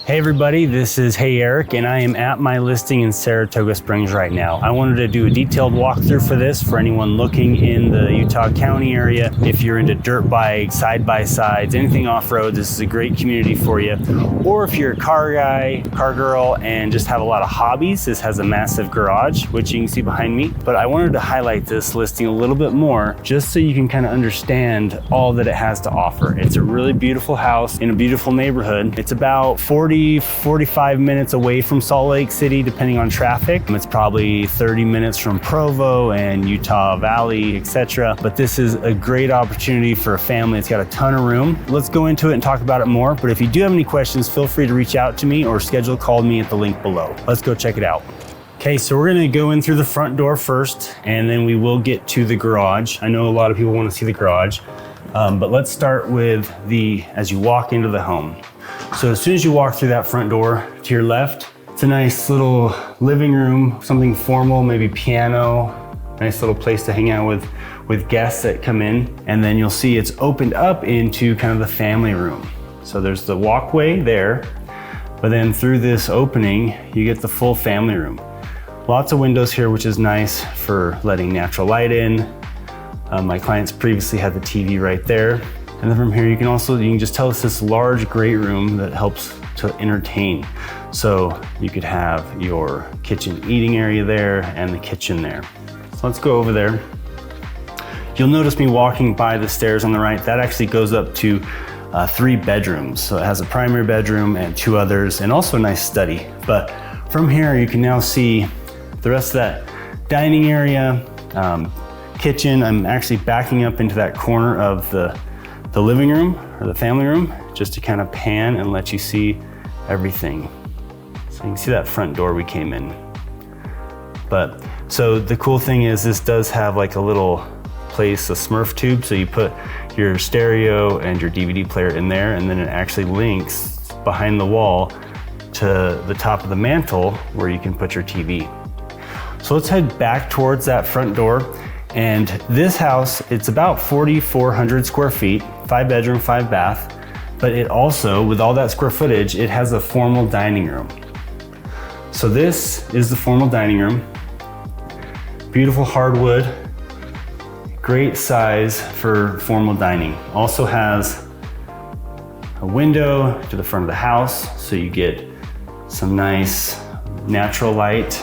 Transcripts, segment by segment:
Hey everybody, this is Hey Eric, and I am at my listing in Saratoga Springs right now. I wanted to do a detailed walkthrough for this for anyone looking in the Utah County area. If you're into dirt bikes, side-by-sides, anything off-road, this is a great community for you. Or if you're a car guy, car girl, and just have a lot of hobbies, this has a massive garage, which you can see behind me. But I wanted to highlight this listing a little bit more, just so you can kind of understand all that it has to offer. It's a really beautiful house in a beautiful neighborhood. It's about 45 minutes away from Salt Lake City, depending on traffic. It's probably 30 minutes from Provo and Utah Valley, etc. But this is a great opportunity for a family. It's got a ton of room. Let's go into it and talk about it more. But if you do have any questions, feel free to reach out to me or schedule a call to me at the link below. Let's go check it out. Okay, so we're gonna go in through the front door first, and then we will get to the garage. I know a lot of people want to see the garage, but let's start with as you walk into the home. So as soon as you walk through that front door to your left, it's a nice little living room, something formal, maybe piano, nice little place to hang out with guests that come in. And then you'll see it's opened up into kind of the family room. So there's the walkway there, but then through this opening, you get the full family room. Lots of windows here, which is nice for letting natural light in. My clients previously had the TV right there. And then from here, you can just tell it's this large, great room that helps to entertain. So you could have your kitchen eating area there and the kitchen there. So let's go over there. You'll notice me walking by the stairs on the right. That actually goes up to 3 bedrooms. So it has a primary bedroom and 2 others, and also a nice study. But from here, you can now see the rest of that dining area, kitchen. I'm actually backing up into that corner of the living room or the family room, just to kind of pan and let you see everything. So you can see that front door we came in. But so the cool thing is this does have like a little place, a Smurf tube. So you put your stereo and your DVD player in there, and then it actually links behind the wall to the top of the mantle where you can put your TV. So let's head back towards that front door. And this house, it's about 4,400 square feet, 5 bedroom, 5 bath, but it also, with all that square footage, it has a formal dining room. So this is the formal dining room. Beautiful hardwood, great size for formal dining. Also has a window to the front of the house, so you get some nice natural light.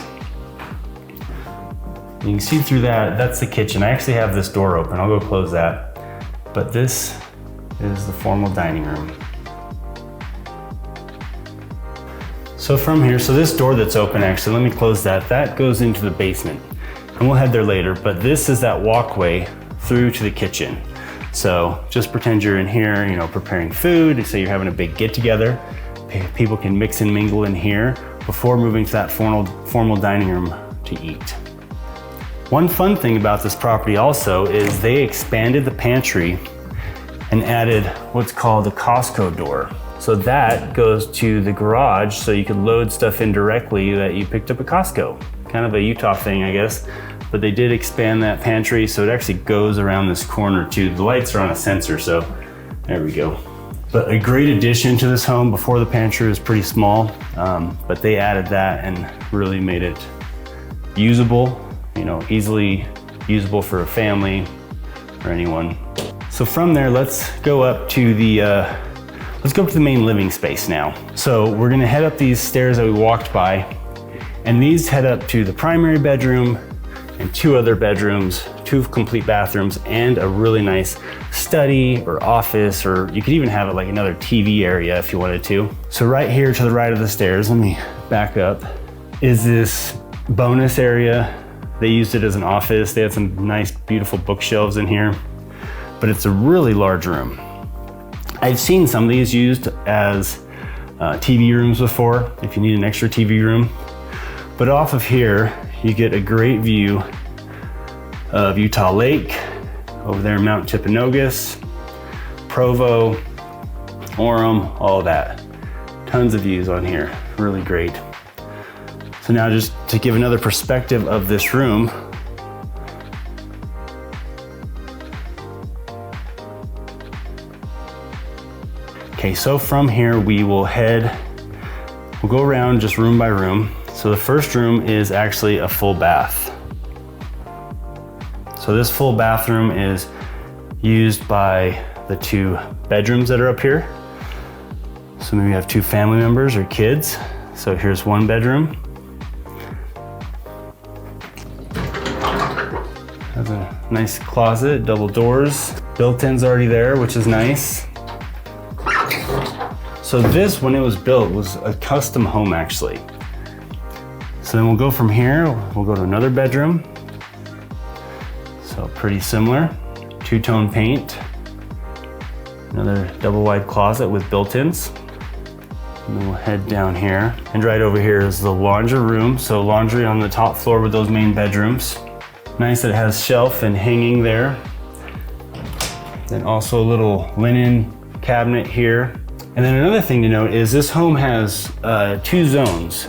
You can see through that's the kitchen. I actually have this door open. I'll go close that. But this is the formal dining room. So from here, so this door that's open, actually, let me close that. That goes into the basement. And we'll head there later, but this is that walkway through to the kitchen. So just pretend you're in here, preparing food. Say you're having a big get together. People can mix and mingle in here before moving to that formal dining room to eat. One fun thing about this property also is they expanded the pantry and added what's called a Costco door. So that goes to the garage, so you could load stuff in directly that you picked up at Costco. Kind of a Utah thing, I guess. But they did expand that pantry, so it actually goes around this corner too. The lights are on a sensor, so there we go. But a great addition to this home. Before, the pantry was pretty small, but they added that and really made it usable. Easily usable for a family or anyone. So from there, let's go up to the main living space now. So we're gonna head up these stairs that we walked by, and these head up to the primary bedroom and 2 other bedrooms, 2 complete bathrooms, and a really nice study or office, or you could even have it like another TV area if you wanted to. So right here to the right of the stairs, let me back up, is this bonus area. They used it as an office. They had some nice, beautiful bookshelves in here, but it's a really large room. I've seen some of these used as TV rooms before, if you need an extra TV room. But off of here, you get a great view of Utah Lake, over there Mount Timpanogos, Provo, Orem, all that. Tons of views on here, really great. So now just to give another perspective of this room, Okay, so from here we will head We'll go around just room by room. So the first room is actually a full bath. So this full bathroom is used by the 2 bedrooms that are up here. So maybe you have 2 family members or kids. So here's one bedroom. Has a nice closet, double doors. Built-in's already there, which is nice. So this, when it was built, was a custom home actually. So then we'll go from here, we'll go to another bedroom. So pretty similar, 2-tone paint. Another double wide closet with built-ins. And then we'll head down here. And right over here is the laundry room. So laundry on the top floor with those main bedrooms. Nice that it has shelf and hanging there. Then also a little linen cabinet here. And then another thing to note is this home has 2 zones.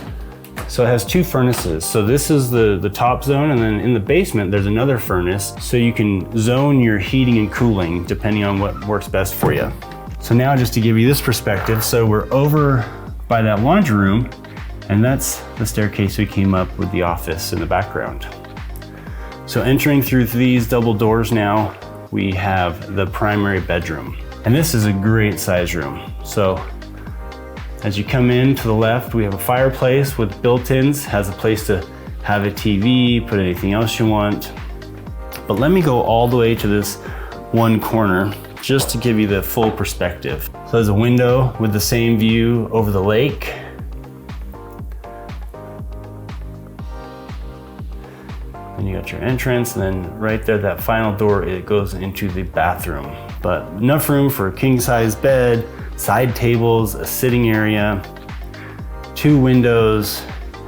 So it has 2 furnaces. So this is the top zone, and then in the basement, there's another furnace. So you can zone your heating and cooling depending on what works best for you. So now just to give you this perspective, so we're over by that laundry room, and that's the staircase we came up with the office in the background. So entering through these double doors now, we have the primary bedroom. And this is a great size room. So as you come in to the left, we have a fireplace with built-ins, has a place to have a TV, put anything else you want. But let me go all the way to this one corner just to give you the full perspective. So there's a window with the same view over the lake. And you got your entrance, and then right there, that final door, it goes into the bathroom. But enough room for a king-size bed, side tables, a sitting area, 2 windows,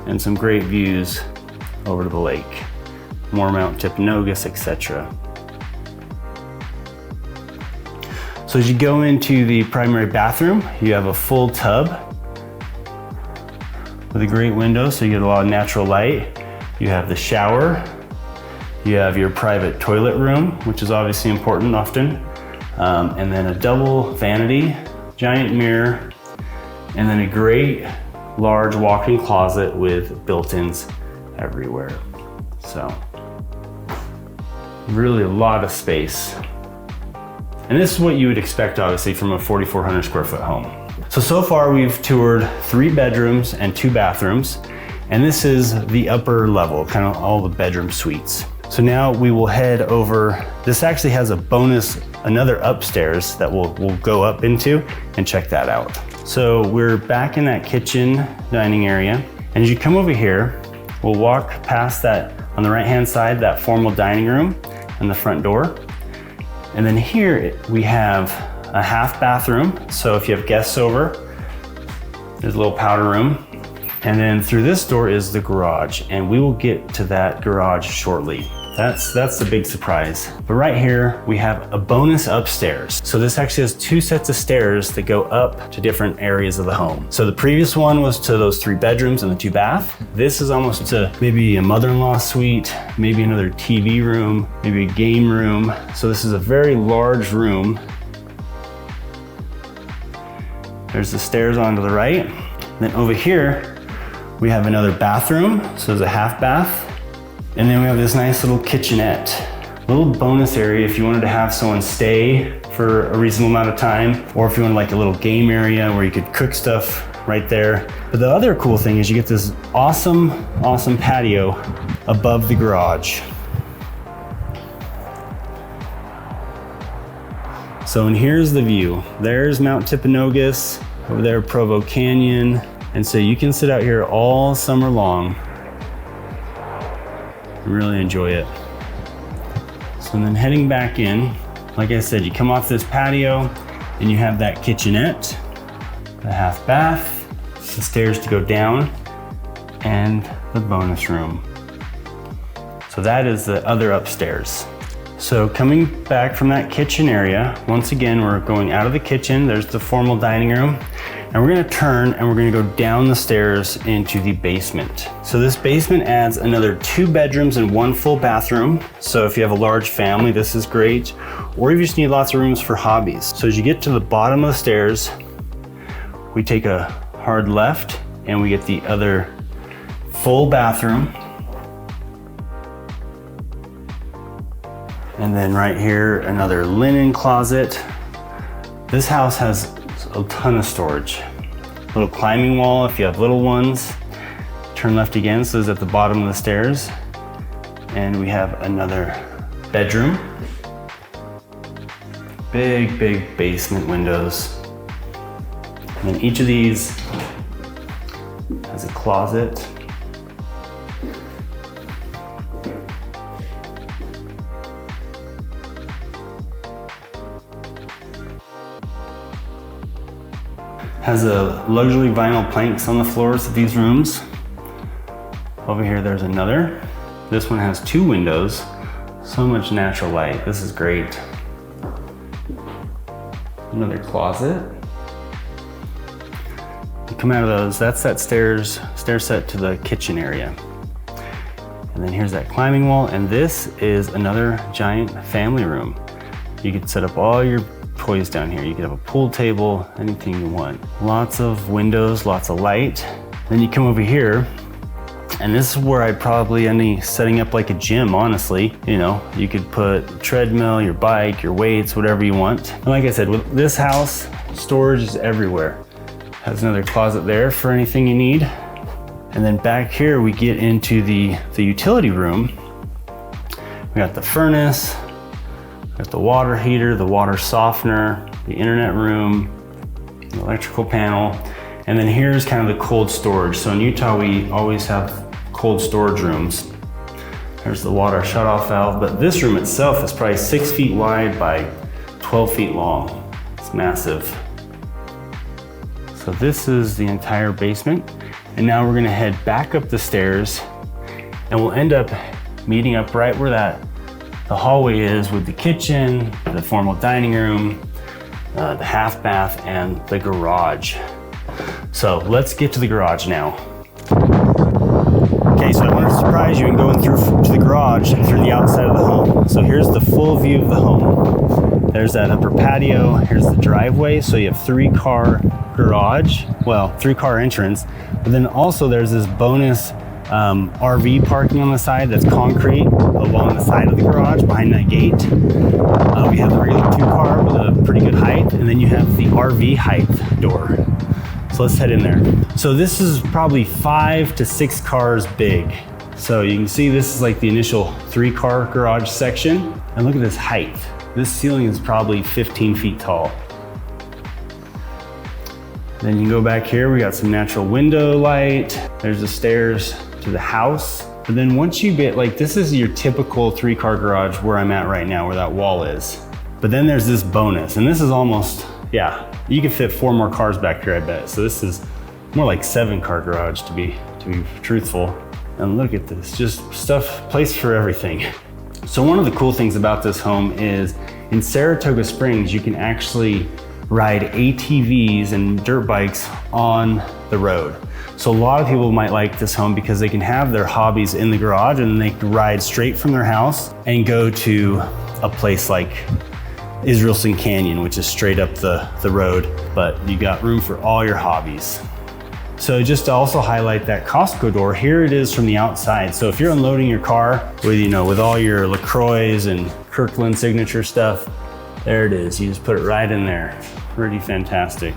and some great views over to the lake. More Mount Timpanogos, etc. So as you go into the primary bathroom, you have a full tub with a great window, so you get a lot of natural light. You have the shower. You have your private toilet room, which is obviously important often. And then a double vanity, giant mirror, and then a great large walk-in closet with built-ins everywhere. So really a lot of space. And this is what you would expect obviously from a 4,400 square foot home. So far we've toured 3 bedrooms and 2 bathrooms, and this is the upper level, kind of all the bedroom suites. So now we will head over. This actually has a bonus, another upstairs that we'll go up into and check that out. So we're back in that kitchen dining area. And as you come over here, we'll walk past that on the right-hand side, that formal dining room and the front door. And then here we have a half bathroom. So if you have guests over, there's a little powder room. And then through this door is the garage, and we will get to that garage shortly. That's the big surprise. But right here, we have a bonus upstairs. So this actually has 2 sets of stairs that go up to different areas of the home. So the previous one was to those 3 bedrooms and the 2 bath. This is almost to maybe a mother-in-law suite, maybe another TV room, maybe a game room. So this is a very large room. There's the stairs on to the right. Then over here, we have another bathroom. So there's a half bath. And then we have this nice little kitchenette. A little bonus area if you wanted to have someone stay for a reasonable amount of time, or if you wanted like a little game area where you could cook stuff right there. But the other cool thing is you get this awesome patio above the garage. So, and here's the view. There's Mount Timpanogos, over there Provo Canyon. And so you can sit out here all summer long. Really enjoy it. So then heading back in, like I said, you come off this patio and you have that kitchenette, the half bath, the stairs to go down, and the bonus room. So that is the other upstairs. So coming back from that kitchen area, once again, we're going out of the kitchen. There's the formal dining room. And we're gonna turn and we're gonna go down the stairs into the basement. So this basement adds another 2 bedrooms and 1 full bathroom. So if you have a large family, this is great. Or if you just need lots of rooms for hobbies. So as you get to the bottom of the stairs, we take a hard left and we get the other full bathroom. And then right here, another linen closet. This house has a ton of storage. Little climbing wall if you have little ones. Turn left again, so it's at the bottom of the stairs. And we have another bedroom. Big, big basement windows. And then each of these has a closet. Has a luxury vinyl planks on the floors of these rooms. Over here, there's another. This one has 2 windows. So much natural light. This is great. Another closet. You come out of those, that's that stair set to the kitchen area. And then here's that climbing wall, and this is another giant family room. You could set up all your toys down here. You could have a pool table, anything you want. Lots of windows, lots of light. Then you come over here, and this is where I'd probably end up setting up like a gym, honestly. You know, you could put a treadmill, your bike, your weights, whatever you want. And like I said, with this house, storage is everywhere. Has another closet there for anything you need. And then back here, we get into the utility room. We got the furnace, got the water heater, the water softener, the internet room, the electrical panel. And then here's kind of the cold storage. So in Utah, we always have cold storage rooms. There's the water shutoff valve, but this room itself is probably 6 feet wide by 12 feet long. It's massive. So this is the entire basement. And now we're gonna head back up the stairs, and we'll end up meeting up right where the hallway is, with the kitchen, the formal dining room, the half bath, and the garage. So let's get to the garage now. Okay, so I want to surprise you in going through to the garage through the outside of the home. So here's the full view of the home. There's that upper patio, here's the driveway. So you have 3-car garage, well, 3-car entrance, but then also there's this bonus RV parking on the side that's concrete along the side of the garage behind that gate. We have the regular 2-car with a pretty good height, and then you have the RV height door. So let's head in there. So this is probably 5 to 6 cars big. So you can see this is like the initial 3-car garage section. And look at this height. This ceiling is probably 15 feet tall. Then you can go back here, we got some natural window light. There's the stairs to the house. But then once you get, like, this is your typical 3-car garage where I'm at right now, where that wall is. But then there's this bonus, and this is almost, yeah, you could fit 4 more cars back here, I bet. So this is more like 7-car garage to be truthful. And look at this, just place for everything. So one of the cool things about this home is in Saratoga Springs, you can actually ride ATVs and dirt bikes on the road. So a lot of people might like this home because they can have their hobbies in the garage, and they can ride straight from their house and go to a place like Israelson Canyon, which is straight up the road, but you got room for all your hobbies. So just to also highlight that Costco door, here it is from the outside. So if you're unloading your car with all your LaCroix and Kirkland signature stuff, there it is. You just put it right in there. Pretty fantastic.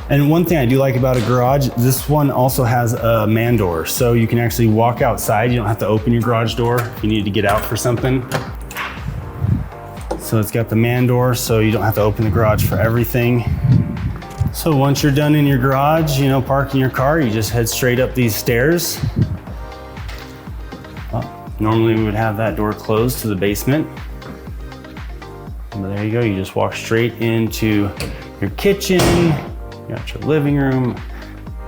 And one thing I do like about a garage, this one also has a man door. So you can actually walk outside. You don't have to open your garage door if you need to get out for something. So it's got the man door, so you don't have to open the garage for everything. So once you're done in your garage, parking your car, you just head straight up these stairs. Well, normally we would have that door closed to the basement. But there you go, you just walk straight into your kitchen, you got your living room,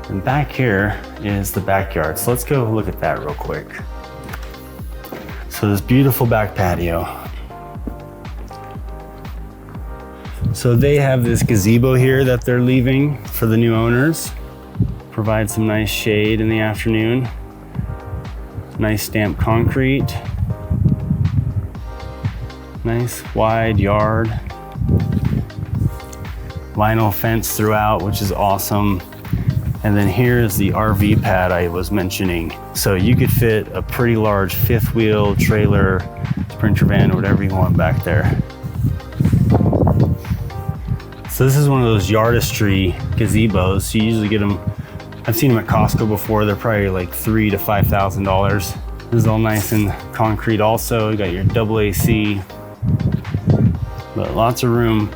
and back here is the backyard. So let's go look at that real quick. So this beautiful back patio. So they have this gazebo here that they're leaving for the new owners. Provide some nice shade in the afternoon. Nice stamped concrete. Nice wide yard. Vinyl fence throughout, which is awesome. And then here's the RV pad I was mentioning. So you could fit a pretty large fifth wheel trailer, Sprinter van, whatever you want back there. So this is one of those yardistry gazebos. You usually get them, I've seen them at Costco before. They're probably like $3,000 to $5,000. This is all nice and concrete also. You got your double AC, but lots of room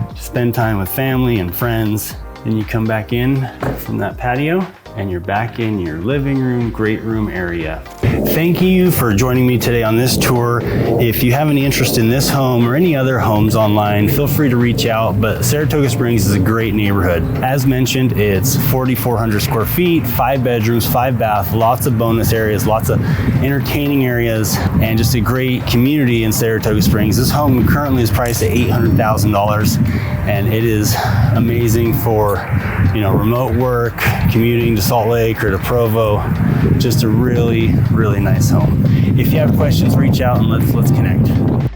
to spend time with family and friends. Then you come back in from that patio and you're back in your living room, great room area. Thank you for joining me today on this tour. If you have any interest in this home or any other homes online, feel free to reach out, but Saratoga Springs is a great neighborhood. As mentioned, it's 4,400 square feet, 5 bedrooms, 5 baths, lots of bonus areas, lots of entertaining areas, and just a great community in Saratoga Springs. This home currently is priced at $800,000, and it is amazing for, you know, remote work, commuting to Salt Lake or to Provo. Just a really, really nice home. If you have questions, reach out and let's connect.